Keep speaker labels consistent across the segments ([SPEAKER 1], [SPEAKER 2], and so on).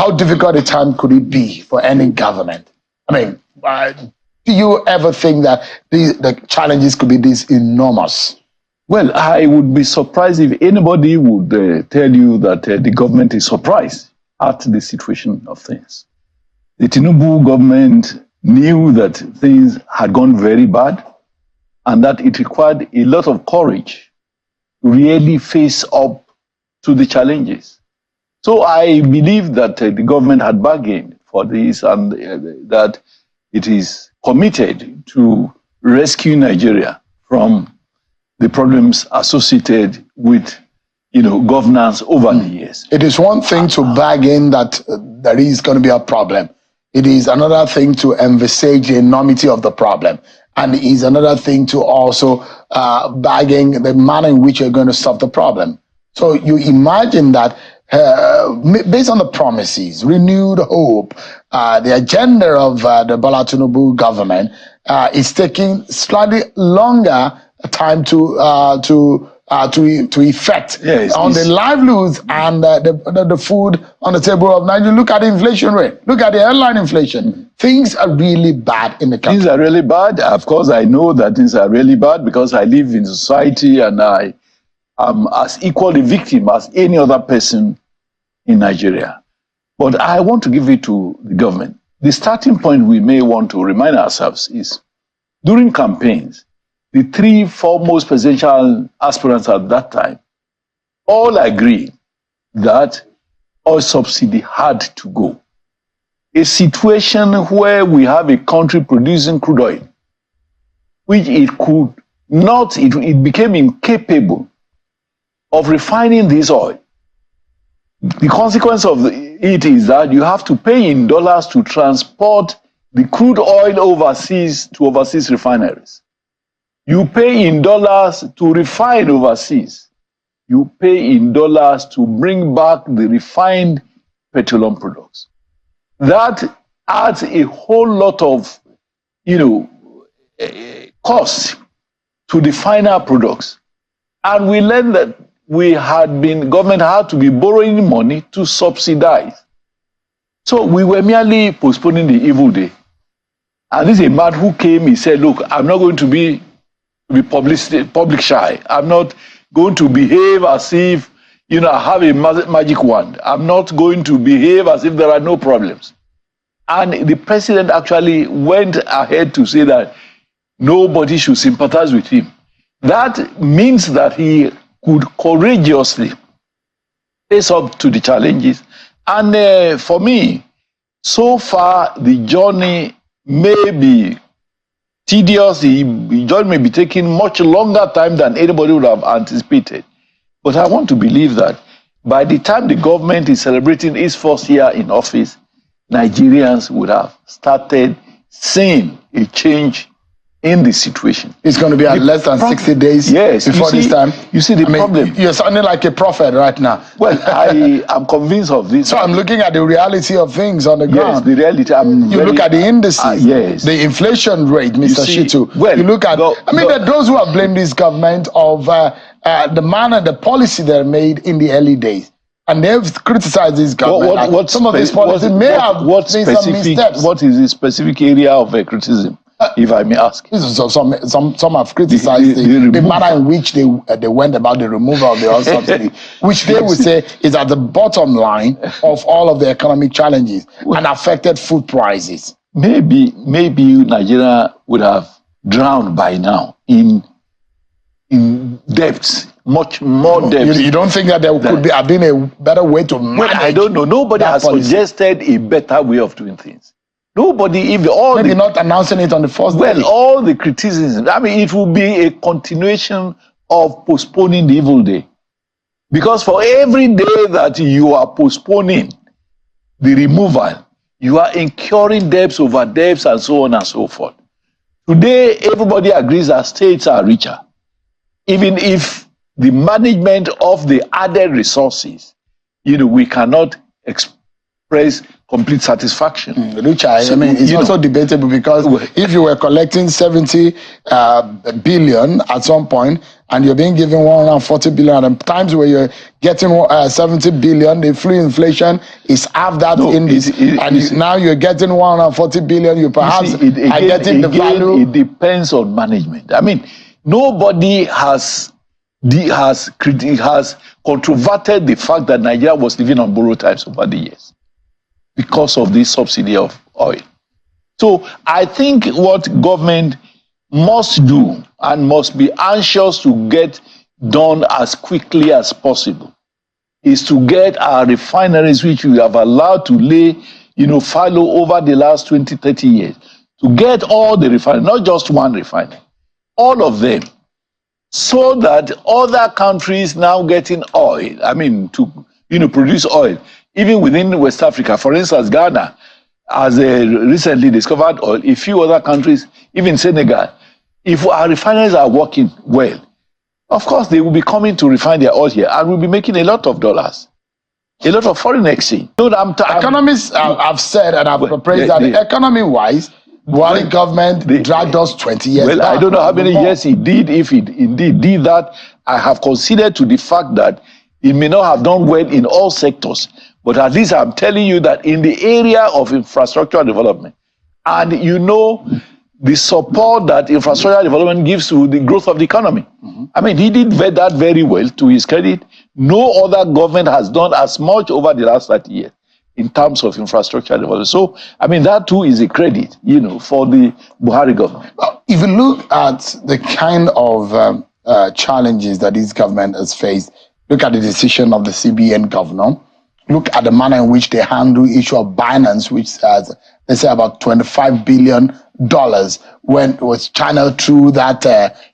[SPEAKER 1] how difficult a time could it be for any government? I mean, do you ever think that the challenges could be this enormous?
[SPEAKER 2] Well, I would be surprised if anybody would tell you that the government is surprised at the situation of things. The Tinubu government knew that things had gone very bad and that it required a lot of courage to really face up to the challenges. So I believe that the government had bargained for this and that it is committed to rescue Nigeria from the problems associated with, governance over the years.
[SPEAKER 1] It is one thing to bargain that there is going to be a problem. It is another thing to envisage the enormity of the problem. And it is another thing to also bargain the manner in which you're going to solve the problem. So you imagine that based on the promises, renewed hope, the agenda of the Bola Tinubu government is taking slightly longer time to effect on the livelihoods and the food on the table of Nigeria. Look at the inflation rate. Look at the headline inflation. Things are really bad in the country.
[SPEAKER 2] Things are really bad. Of course, I know that things are really bad because I live in society and I am as equal a victim as any other person in Nigeria. But I want to give it to the government. The starting point we may want to remind ourselves is during campaigns, the three foremost presidential aspirants at that time all agreed that oil subsidy had to go. A situation where we have a country producing crude oil, which it became incapable of refining this oil. The consequence of it is that you have to pay in dollars to transport the crude oil overseas to overseas refineries. You pay in dollars to refine overseas. You pay in dollars to bring back the refined petroleum products. That adds a whole lot of, cost to the final products. And we learned that government had to be borrowing money to subsidize. So we were merely postponing the evil day. And this is a man who came, he said, look, I'm not going to be public shy. I'm not going to behave as if, I have a magic wand. I'm not going to behave as if there are no problems. And the president actually went ahead to say that nobody should sympathize with him. That means that he could courageously face up to the challenges. And for me, so far, the journey may be tedious, the journey may be taking much longer time than anybody would have anticipated. But I want to believe that by the time the government is celebrating its first year in office, Nigerians would have started seeing a change in the situation.
[SPEAKER 1] It's going to be at less than 60 days before this time.
[SPEAKER 2] You see the problem.
[SPEAKER 1] You're sounding like a prophet right now.
[SPEAKER 2] Well, I am convinced of this.
[SPEAKER 1] So I'm looking at the reality of things on the ground.
[SPEAKER 2] Yes, the reality.
[SPEAKER 1] You look at the indices, the inflation rate, Mr. Shittu.
[SPEAKER 2] Well,
[SPEAKER 1] you look at, there are those who have blamed this government of the manner, the policy they made in the early days. And they've criticized this government. Some of these policies may have made some missteps.
[SPEAKER 2] What is the specific area of criticism? If I may ask.
[SPEAKER 1] Some have criticized the manner in which they went about the removal of the oil subsidy, which they would say is at the bottom line of all of the economic challenges and affected food prices.
[SPEAKER 2] Maybe Nigeria would have drowned by now in debts, much more debts.
[SPEAKER 1] You don't think that there could have been a better way to manage?
[SPEAKER 2] Well, I don't know. Nobody has suggested a better way of doing things. Nobody,
[SPEAKER 1] maybe not announcing it on the first day.
[SPEAKER 2] Well, all the criticism, it will be a continuation of postponing the evil day. Because for every day that you are postponing the removal, you are incurring debts over debts and so on and so forth. Today, everybody agrees that states are richer. Even if the management of the added resources, we cannot express complete satisfaction.
[SPEAKER 1] Which I mean, it's also debatable because if you were collecting 70 billion at some point and you're being given 140 billion, and times where you're getting 70 billion, the free inflation is half that now you're getting 140 billion, you perhaps are getting the value.
[SPEAKER 2] It depends on management. I mean, nobody has controverted the fact that Nigeria was living on borrowed times over the years because of this subsidy of oil. So I think what government must do and must be anxious to get done as quickly as possible is to get our refineries, which we have allowed to lay, fallow over the last 20, 30 years, to get all the refineries, not just one refinery, all of them, so that other countries now getting oil, I mean, to produce oil, even within West Africa. For instance, Ghana has recently discovered oil. A few other countries, even Senegal, if our refineries are working well, of course, they will be coming to refine their oil here and we'll be making a lot of dollars, a lot of foreign exchange.
[SPEAKER 1] Economists have said, and I've praised that economy-wise, Buhari government dragged us 20 years
[SPEAKER 2] back. I don't know how many years he did. If he indeed did that, I have considered to the fact that he may not have done well in all sectors. But at least I'm telling you that in the area of infrastructure development, and the support that infrastructure development gives to the growth of the economy. I mean, he did that very well, to his credit. No other government has done as much over the last 30 years in terms of infrastructure development. So, I mean, that too is a credit, for the Buhari government.
[SPEAKER 1] If you look at the kind of challenges that this government has faced, look at the decision of the CBN governor, look at the manner in which they handle the issue of Binance, which has, let's say, about $25 billion when it was channeled through that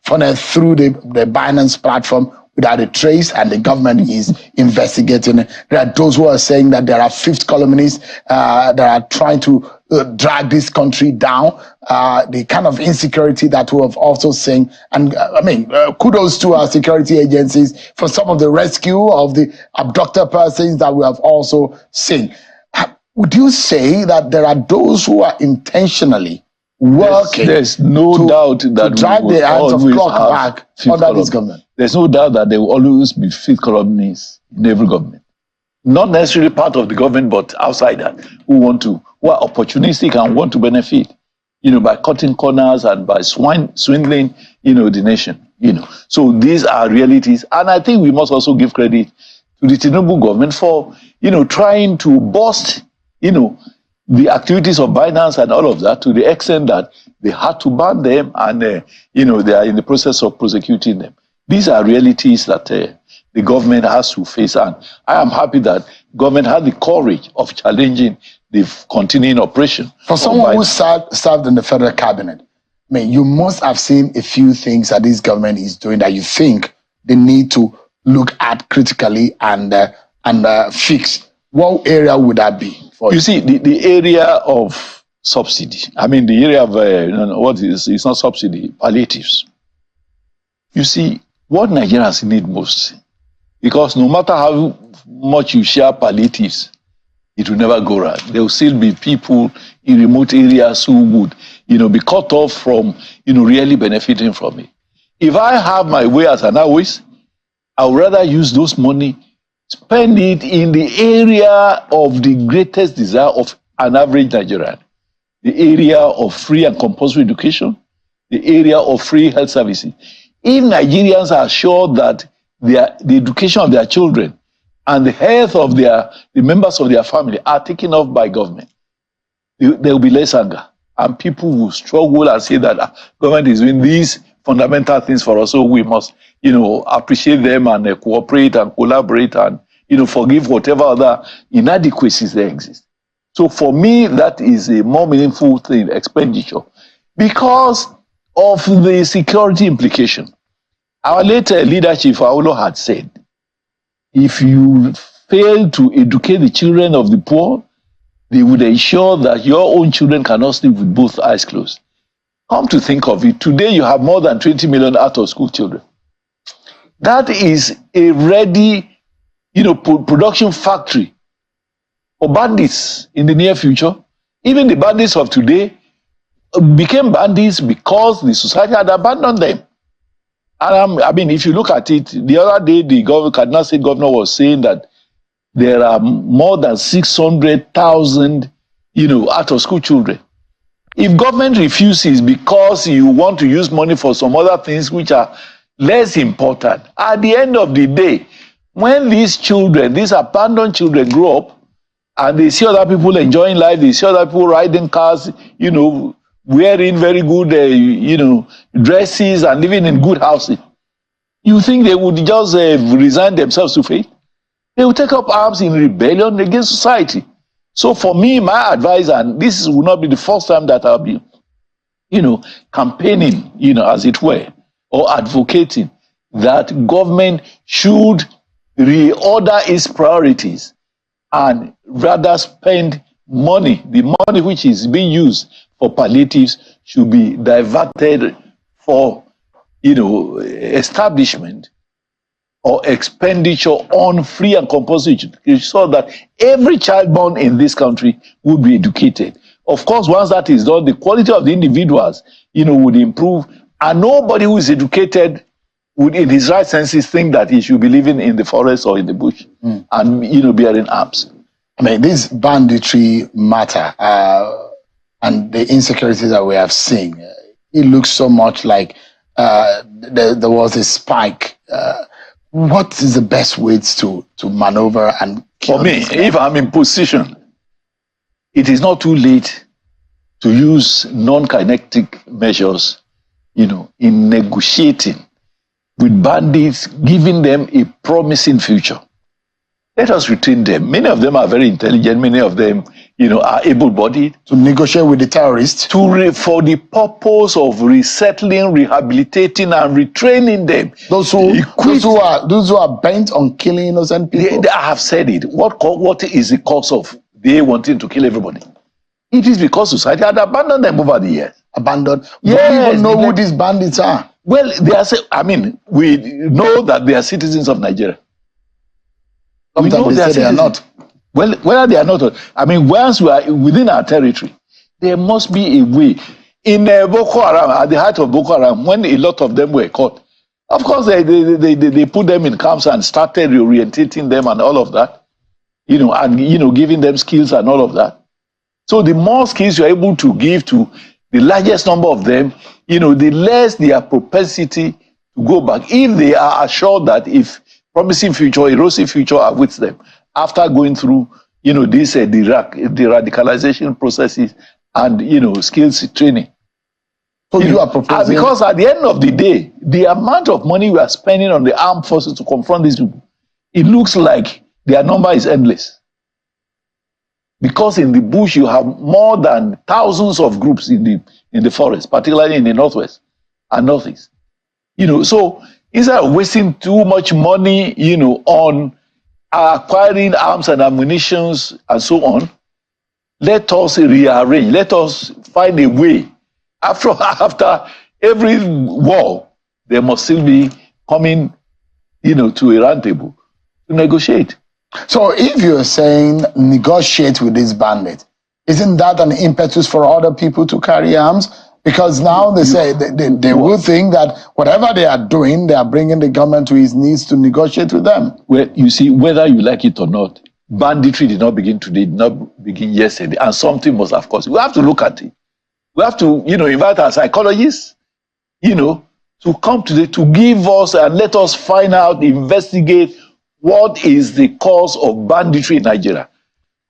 [SPEAKER 1] funnel through the Binance platform without a trace, and the government is investigating. There are those who are saying that there are fifth columnists that are trying to drag this country down. The kind of insecurity that we have also seen, and kudos to our security agencies for some of the rescue of the abducted persons that we have also seen. Would you say that there are those who are intentionally working?
[SPEAKER 2] There's no doubt that
[SPEAKER 1] to drag the hands of clock back under this government?
[SPEAKER 2] There's no doubt that there will always be fifth columnists in every government. Not necessarily part of the government, but outside that, who are opportunistic and want to benefit, by cutting corners and by swindling, the nation, So these are realities. And I think we must also give credit to the Tinubu government for, trying to bust, the activities of Binance and all of that, to the extent that they had to ban them and, they are in the process of prosecuting them. These are realities that the government has to face. And I am happy that government had the courage of challenging the continuing operation.
[SPEAKER 1] For someone who served in the federal cabinet, you must have seen a few things that this government is doing that you think they need to look at critically and fix. What area would that be?
[SPEAKER 2] You see, the area of subsidy. The area of it's not subsidy, palliatives. You see, what Nigerians need most, because no matter how much you share palliatives, it will never go right. There will still be people in remote areas who would, be cut off from, really benefiting from it. If I have my way as an always, I would rather use those money, spend it in the area of the greatest desire of an average Nigerian, the area of free and compulsory education, the area of free health services. If Nigerians are sure that the education of their children and the health of the members of their family are taken off by government, there will be less anger. And people will struggle and say that government is doing these fundamental things for us, so we must, appreciate them and cooperate and collaborate and, forgive whatever other inadequacies there exist. So for me, that is a more meaningful thing, expenditure, because of the security implication. Our late leader, Chief Aulo, had said, if you fail to educate the children of the poor, they would ensure that your own children cannot sleep with both eyes closed. Come to think of it, today you have more than 20 million out-of-school children. That is a ready, production factory or bandits in the near future. Even the bandits of today became bandits because the society had abandoned them. And I mean, if you look at it, the other day, the Kaduna State governor was saying that there are more than 600,000, out-of-school children. If government refuses because you want to use money for some other things which are less important, at the end of the day, when these children, these abandoned children grow up and they see other people enjoying life, they see other people riding cars, wearing very good, dresses and living in good housing, you think they would just resign themselves to fate? They will take up arms in rebellion against society. So for me, my advice, and this will not be the first time that I'll be, campaigning, as it were, or advocating that government should reorder its priorities and rather spend money, the money which is being used for palliatives should be diverted for, establishment or expenditure on free and compulsory education so that every child born in this country would be educated. Of course, once that is done, the quality of the individuals, would improve, and nobody who is educated would, in his right senses, think that he should be living in the forest or in the bush and, bearing arms.
[SPEAKER 1] I mean, this banditry matter and the insecurities that we have seen, it looks so much like there was a spike. What is the best ways to maneuver and kill?
[SPEAKER 2] For me, if I'm in position, it is not too late to use non-kinetic measures, in negotiating with bandits, giving them a promising future. Let us retain them. Many of them are very intelligent. Many of them, are able-bodied.
[SPEAKER 1] To negotiate with the terrorists?
[SPEAKER 2] For the purpose of resettling, rehabilitating, and retraining them.
[SPEAKER 1] Those who are bent on killing innocent people?
[SPEAKER 2] I have said it. What is the cause of they wanting to kill everybody? It is because society had abandoned them over the years.
[SPEAKER 1] Abandoned?
[SPEAKER 2] Yes.
[SPEAKER 1] We don't even know who these bandits are.
[SPEAKER 2] Well, we know that they are citizens of Nigeria.
[SPEAKER 1] Sometimes they say they are not.
[SPEAKER 2] Well, whether they are not, once we are within our territory, there must be a way. In Boko Haram, at the height of Boko Haram, when a lot of them were caught, of course they put them in camps and started reorientating them and all of that, and giving them skills and all of that. So the more skills you're able to give to the largest number of them, the less their propensity to go back. If they are assured that if promising future, a rosy future awaits them after going through, this the radicalization processes and skills training.
[SPEAKER 1] So you are proposing,
[SPEAKER 2] because at the end of the day, the amount of money we are spending on the armed forces to confront these people, it looks like their number is endless. Because in the bush you have more than thousands of groups in the forest, particularly in the northwest and northeast. So instead of wasting too much money, on acquiring arms and ammunition and so on, let us rearrange. Let us find a way. After every war, there must still be coming, to a round table to negotiate.
[SPEAKER 1] So if you're saying negotiate with these bandits, isn't that an impetus for other people to carry arms? Because now they say they will think that whatever they are doing, they are bringing the government to its knees to negotiate with them.
[SPEAKER 2] Well, you see, whether you like it or not, banditry did not begin today, did not begin yesterday, and something must have caused it. We have to look at it. We have to, invite our psychologists, to come today to give us and let us find out, investigate what is the cause of banditry in Nigeria.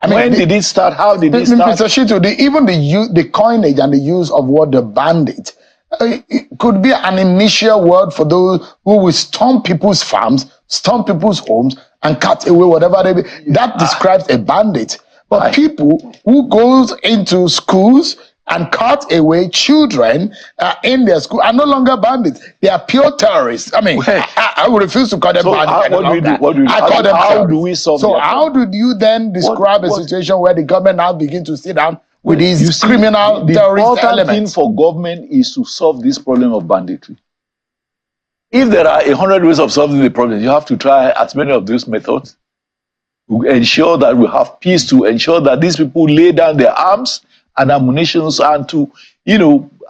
[SPEAKER 2] When did it start? How did it start?
[SPEAKER 1] Mr. Shittu, even the coinage and the use of word the bandit, it could be an initial word for those who will storm people's farms, storm people's homes, and cut away whatever they be. That describes a bandit. But people who goes into schools and cut away children in their school are no longer bandits. They are pure terrorists. I would refuse to call them bandits.
[SPEAKER 2] How do we solve
[SPEAKER 1] So how do you then describe a situation where the government now begin to sit down with these criminal terrorist elements?
[SPEAKER 2] The important thing for government is to solve this problem of banditry. If there are 100 ways of solving the problem, you have to try as many of those methods. to ensure that we have peace, to ensure that these people lay down their arms and ammunitions and to,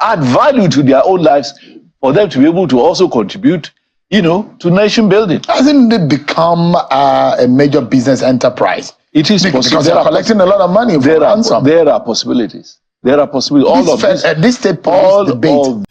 [SPEAKER 2] add value to their own lives for them to be able to also contribute, to nation building.
[SPEAKER 1] Hasn't it become a major business enterprise?
[SPEAKER 2] It is
[SPEAKER 1] because they're collecting a lot of money for ransom.
[SPEAKER 2] There are possibilities. There are possibilities.
[SPEAKER 1] This state police debate.